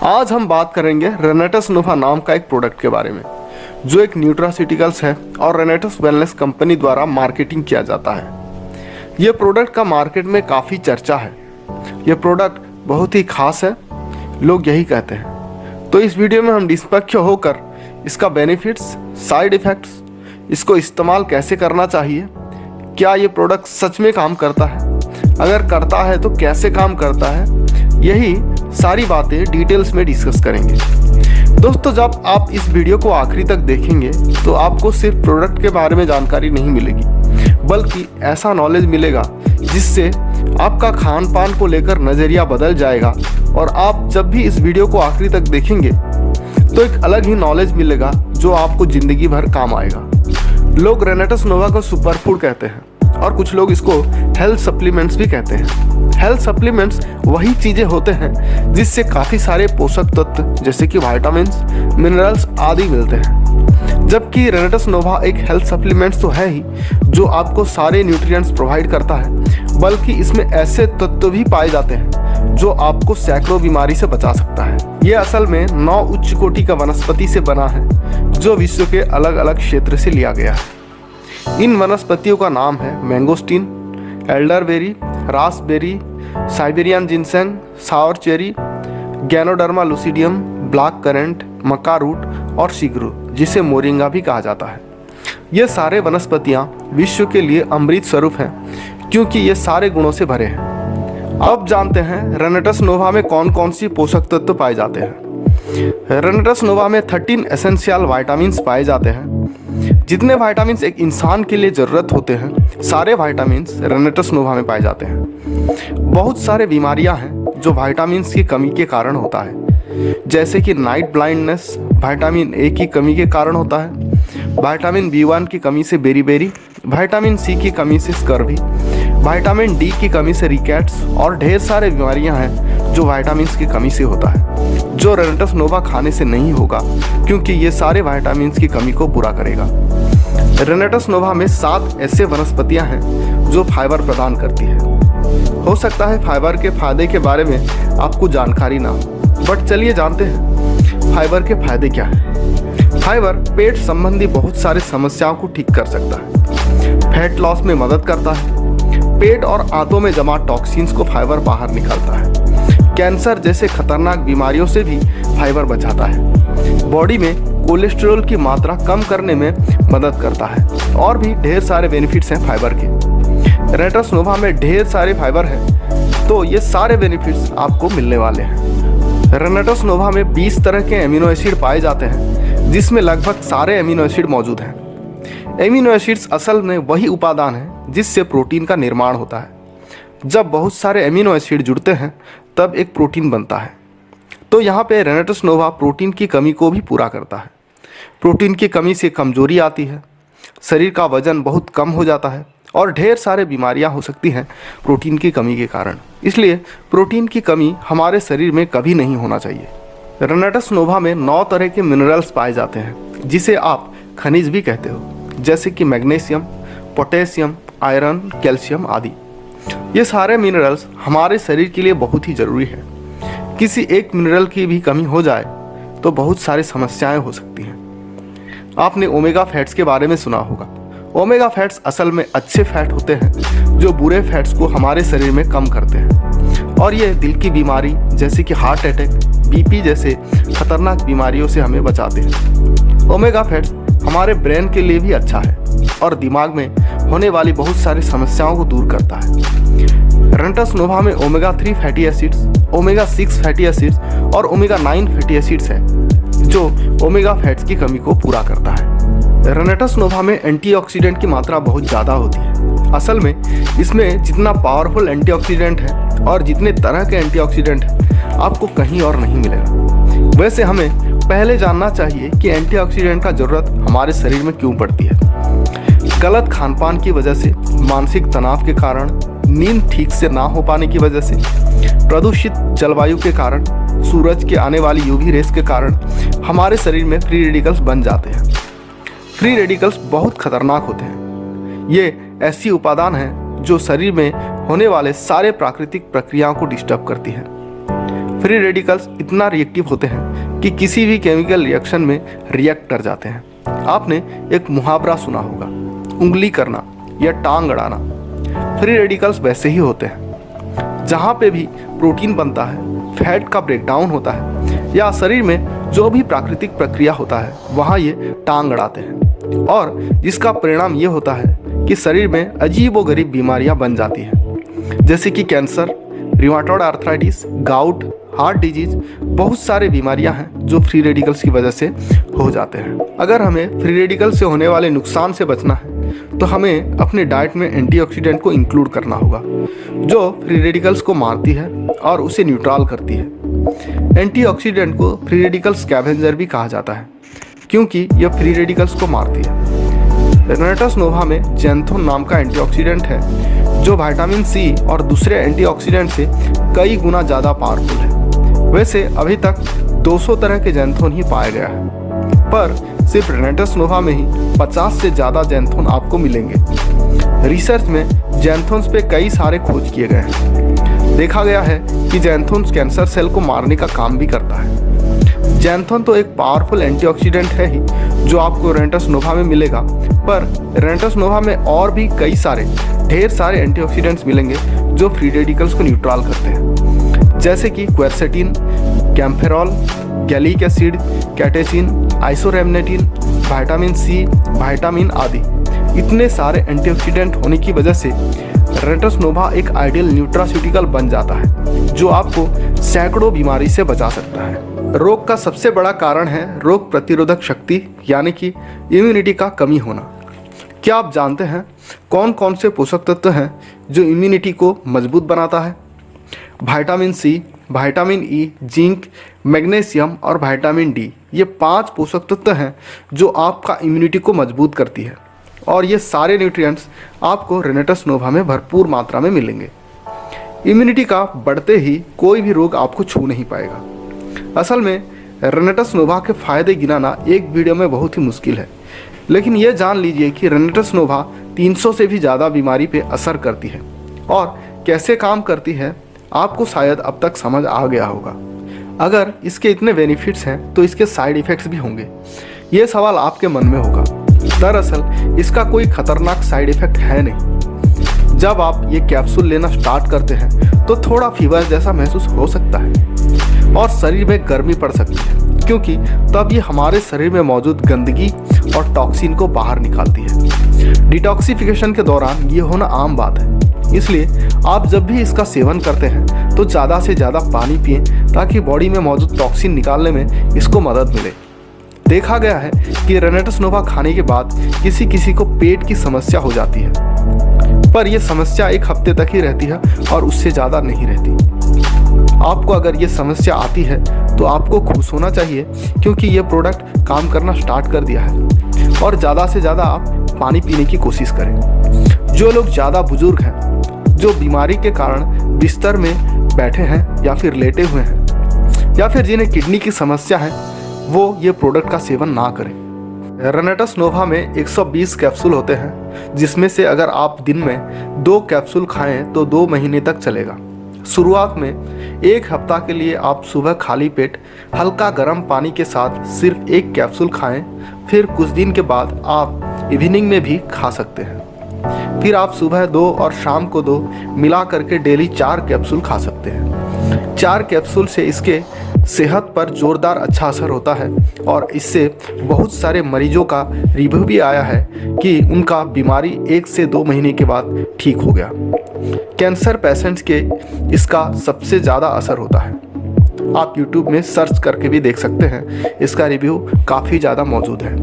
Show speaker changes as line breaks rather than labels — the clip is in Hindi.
आज हम बात करेंगे रेनेटस नोवा नाम का एक प्रोडक्ट के बारे में, जो एक न्यूट्रास्यूटिकल्स है और रेनेटस वेलनेस कंपनी द्वारा मार्केटिंग किया जाता है। यह प्रोडक्ट का मार्केट में काफ़ी चर्चा है। यह प्रोडक्ट बहुत ही खास है, लोग यही कहते हैं। तो इस वीडियो में हम निष्पक्ष होकर इसका बेनिफिट्स, साइड इफ़ेक्ट्स, इसको इस्तेमाल कैसे करना चाहिए, क्या ये प्रोडक्ट सच में काम करता है, अगर करता है तो कैसे काम करता है, यही सारी बातें डिटेल्स में डिस्कस करेंगे। दोस्तों, जब आप इस वीडियो को आखिरी तक देखेंगे तो आपको सिर्फ प्रोडक्ट के बारे में जानकारी नहीं मिलेगी, बल्कि ऐसा नॉलेज मिलेगा जिससे आपका खान पान को लेकर नज़रिया बदल जाएगा। और आप जब भी इस वीडियो को आखिरी तक देखेंगे तो एक अलग ही नॉलेज मिलेगा जो आपको ज़िंदगी भर काम आएगा। लोग रेनेटस नोवा को सुपर फूड कहते हैं और कुछ लोग इसको हेल्थ सप्लीमेंट्स भी कहते हैं। हेल्थ सप्लीमेंट्स वही चीज़ें होते हैं जिससे काफ़ी सारे पोषक तत्व जैसे कि विटामिन्स, मिनरल्स आदि मिलते हैं। जबकि रेनेटस नोवा एक हेल्थ सप्लीमेंट्स तो है ही जो आपको सारे न्यूट्रिएंट्स प्रोवाइड करता है, बल्कि इसमें ऐसे तत्व भी पाए जाते हैं जो आपको सैकड़ों बीमारी से बचा सकता है। ये असल में 9 उच्च कोटि का वनस्पति से बना है जो विश्व के अलग अलग क्षेत्र से लिया गया है। इन वनस्पतियों का नाम है mangosteen, elderberry, raspberry, Siberian ginseng, sour cherry, ganoderma lucidum, black currant, maca root और सीगरू, जिसे मोरिंगा भी कहा जाता है। ये सारे वनस्पतियाँ विश्व के लिए अमृत स्वरूप हैं क्योंकि ये सारे गुणों से भरे हैं। अब जानते हैं रेनेटस नोवा में कौन कौन सी पोषक तत्व पाए जाते हैं। रेनेटस नोवा में 13 एसेंशियल विटामिन्स पाए जाते हैं। जितने विटामिन्स एक इंसान के लिए ज़रूरत होते हैं, सारे विटामिन्स रेनेटस नोवा में पाए जाते हैं। बहुत सारे बीमारियां हैं जो विटामिन्स की कमी के कारण होता है, जैसे कि नाइट ब्लाइंडनेस विटामिन ए की कमी के कारण होता है, विटामिन B1 की कमी से बेरीबेरी, विटामिन सी की कमी से स्कर्वी, विटामिन डी की कमी से रिकेट्स और ढेर सारे बीमारियां हैं जो विटामिन्स की कमी से होता है, जो रेनेटस नोवा खाने से नहीं होगा क्योंकि ये सारे विटामिन्स की कमी को पूरा करेगा। रेनेटस नोवा में 7 ऐसे वनस्पतियां हैं जो फाइबर प्रदान करती है। हो सकता है फाइबर के फायदे के बारे में आपको जानकारी ना हो, बट चलिए जानते हैं फाइबर के फायदे क्या हैं। फाइबर पेट संबंधी बहुत सारी समस्याओं को ठीक कर सकता है, फैट लॉस में मदद करता है, पेट और आंतों में जमा टॉक्सिन्स को फाइबर बाहर निकालता है, कैंसर जैसे खतरनाक बीमारियों से भी फाइबर बचाता है, बॉडी में कोलेस्ट्रॉल की मात्रा कम करने में मदद करता है और भी ढेर सारे बेनिफिट्स हैं फाइबर के। रेनेटस नोवा में ढेर सारे फाइबर हैं, तो ये सारे बेनिफिट्स आपको मिलने वाले हैं। रेनेटस नोवा में 20 तरह के एमिनो एसिड पाए जाते हैं, जिसमें लगभग सारे एमिनो एसिड मौजूद हैं। एमिनो एसिड्स असल में वही उपादान है जिससे प्रोटीन का निर्माण होता है। जब बहुत सारे एमिनो एसिड जुड़ते हैं तब एक प्रोटीन बनता है। तो यहाँ पे रेनेटस नोवा प्रोटीन की कमी को भी पूरा करता है। प्रोटीन की कमी से कमजोरी आती है, शरीर का वजन बहुत कम हो जाता है और ढेर सारे बीमारियाँ हो सकती हैं प्रोटीन की कमी के कारण। इसलिए प्रोटीन की कमी हमारे शरीर में कभी नहीं होना चाहिए। रेनेटस नोवा में 9 तरह के मिनरल्स पाए जाते हैं जिसे आप खनिज भी कहते हो, जैसे कि मैग्नीशियम, पोटेशियम, आयरन, कैल्शियम आदि। ये सारे मिनरल्स हमारे शरीर के लिए बहुत ही ज़रूरी है। किसी एक मिनरल की भी कमी हो जाए तो बहुत सारी समस्याएं हो सकती हैं। आपने ओमेगा फैट्स के बारे में सुना होगा। ओमेगा फैट्स असल में अच्छे फैट होते हैं जो बुरे फैट्स को हमारे शरीर में कम करते हैं और ये दिल की बीमारी जैसे कि हार्ट अटैक, BP जैसे खतरनाक बीमारियों से हमें बचाते हैं। ओमेगा फैट्स हमारे ब्रेन के लिए भी अच्छा है और दिमाग में होने वाली बहुत सारी समस्याओं को दूर करता है। रेनेटस नोवा में omega 3 fatty acids, omega 6 fatty acids और ओमेगा 9 फैटी एसिड्स हैं जो ओमेगा फैट्स की कमी को पूरा करता है। रेनेटस नोवा में एंटीऑक्सीडेंट की मात्रा बहुत ज़्यादा होती है। असल में इसमें जितना पावरफुल एंटीऑक्सीडेंट है और जितने तरह के एंटीऑक्सीडेंट हैं आपको कहीं और नहीं मिलेगा। वैसे हमें पहले जानना चाहिए कि एंटीऑक्सीडेंट का ज़रूरत हमारे शरीर में क्यों पड़ती है। गलत खान पान की वजह से, मानसिक तनाव के कारण, नींद ठीक से ना हो पाने की वजह से, प्रदूषित जलवायु के कारण, सूरज के आने वाली UV रेस के कारण हमारे शरीर में फ्री रेडिकल्स बन जाते हैं। फ्री रेडिकल्स बहुत खतरनाक होते हैं। ये ऐसी उपादान हैं जो शरीर में होने वाले सारे प्राकृतिक प्रक्रियाओं को डिस्टर्ब करती है। फ्री रेडिकल्स इतना रिएक्टिव होते हैं कि किसी भी केमिकल रिएक्शन में रिएक्ट कर जाते हैं। आपने एक मुहावरा सुना होगा, उंगली करना या टांग अड़ाना। फ्री रेडिकल्स वैसे ही होते हैं। जहाँ पे भी प्रोटीन बनता है, फैट का ब्रेकडाउन होता है या शरीर में जो भी प्राकृतिक प्रक्रिया होता है, वहाँ ये टांग अड़ाते हैं और जिसका परिणाम ये होता है कि शरीर में अजीबोगरीब बीमारियाँ बन जाती हैं, जैसे कि cancer, rheumatoid arthritis, gout, heart disease. बहुत सारे बीमारियां हैं जो फ्री रेडिकल्स की वजह से हो जाते हैं। अगर हमें फ्री रेडिकल से होने वाले नुकसान से बचना है तो हमें अपने डाइट में एंटीऑक्सीडेंट को इंक्लूड करना होगा, जो फ्री रेडिकल्स को मारती है और उसे न्यूट्रल करती है। एंटीऑक्सीडेंट को फ्री रेडिकल स्कैवेंजर भी कहा जाता है क्योंकि यह फ्री रेडिकल्स को मारती है। रेनेटस नोवा में ज़ैंथोन नाम का एंटीऑक्सीडेंट है जो विटामिन सी और दूसरे एंटीऑक्सीडेंट से कई गुना ज़्यादा पावरफुल है। वैसे अभी तक 200 तरह के ज़ैंथोन ही पाया गया है, पर सिर्फ रेनेटस नोवा में ही 50 से ज़्यादा ज़ैंथोन आपको मिलेंगे। रिसर्च में ज़ैंथोन्स पे कई सारे खोज किए गए हैं। देखा गया है कि ज़ैंथोन्स कैंसर सेल को मारने का काम भी करता है। ज़ैंथोन तो एक पावरफुल एंटीऑक्सीडेंट है ही जो आपको रेनेटस नोवा में मिलेगा, पर रेनेटस नोवा में और भी कई सारे ढेर सारे एंटीऑक्सीडेंट्स मिलेंगे जो फ्री रेडिकल्स को न्यूट्रल करते हैं, जैसे कि quercetin, kaempferol, gallic acid, catechin, isorhamnetin, vitamin C, vitamin आदि। इतने सारे एंटीऑक्सीडेंट होने की वजह से रेनेटस नोवा एक आइडियल न्यूट्रास्यूटिकल बन जाता है जो आपको सैकड़ों बीमारी से बचा सकता है। रोग का सबसे बड़ा कारण है रोग प्रतिरोधक शक्ति यानी कि इम्यूनिटी का कमी होना। क्या आप जानते हैं कौन कौन से पोषक तत्व हैं जो इम्यूनिटी को मजबूत बनाता है? Vitamin C, vitamin E, zinc, magnesium और विटामिन डी, ये 5 पोषक तत्व हैं जो आपका इम्यूनिटी को मजबूत करती है और ये सारे न्यूट्रिएंट्स आपको रेनेटस नोवा में भरपूर मात्रा में मिलेंगे। इम्यूनिटी का बढ़ते ही कोई भी रोग आपको छू नहीं पाएगा। असल में रेनेटस नोवा के फ़ायदे गिनाना एक वीडियो में बहुत ही मुश्किल है, लेकिन ये जान लीजिए कि रेनेटस नोवा 300 से भी ज़्यादा बीमारी पे असर करती है और कैसे काम करती है आपको शायद अब तक समझ आ गया होगा। अगर इसके इतने बेनिफिट्स हैं तो इसके साइड इफ़ेक्ट्स भी होंगे, ये सवाल आपके मन में होगा। दरअसल इसका कोई खतरनाक साइड इफ़ेक्ट है नहीं। जब आप ये कैप्सूल लेना स्टार्ट करते हैं तो थोड़ा फीवर जैसा महसूस हो सकता है और शरीर में गर्मी पड़ सकती है, क्योंकि तब ये हमारे शरीर में मौजूद गंदगी और टॉक्सिन को बाहर निकालती है। डिटॉक्सिफिकेशन के दौरान ये होना आम बात है, इसलिए आप जब भी इसका सेवन करते हैं तो ज़्यादा से ज़्यादा पानी पिएं ताकि बॉडी में मौजूद टॉक्सिन निकालने में इसको मदद मिले। देखा गया है कि रेनेटस नोवा खाने के बाद किसी किसी को पेट की समस्या हो जाती है, पर यह समस्या 1 हफ्ते तक ही रहती है और उससे ज़्यादा नहीं रहती। आपको अगर ये समस्या आती है तो आपको खुश होना चाहिए, क्योंकि ये प्रोडक्ट काम करना स्टार्ट कर दिया है और ज़्यादा से ज़्यादा आप पानी पीने की कोशिश करें। जो लोग ज़्यादा बुजुर्ग हैं, जो बीमारी के कारण बिस्तर में बैठे हैं या फिर लेटे हुए हैं या फिर जिन्हें किडनी की समस्या है, वो ये प्रोडक्ट का सेवन ना करें। रेनेटस नोवा में 120 कैप्सूल होते हैं, जिसमें से अगर आप दिन में 2 कैप्सूल खाएं तो 2 महीने तक चलेगा। शुरुआत में 1 हफ्ता के लिए आप सुबह खाली पेट हल्का गर्म पानी के साथ सिर्फ 1 कैप्सूल खाएं, फिर कुछ दिन के बाद आप इवनिंग में भी खा सकते हैं। फिर आप सुबह 2 और शाम को 2 मिला करके डेली 4 कैप्सूल खा सकते हैं। 4 कैप्सूल से इसके सेहत पर जोरदार अच्छा असर होता है और इससे बहुत सारे मरीजों का रिव्यू भी आया है कि उनका बीमारी 1 से 2 महीने के बाद ठीक हो गया। कैंसर पेशेंट्स के इसका सबसे ज़्यादा असर होता है। आप YouTube में सर्च करके भी देख सकते हैं, इसका रिव्यू काफ़ी ज़्यादा मौजूद है।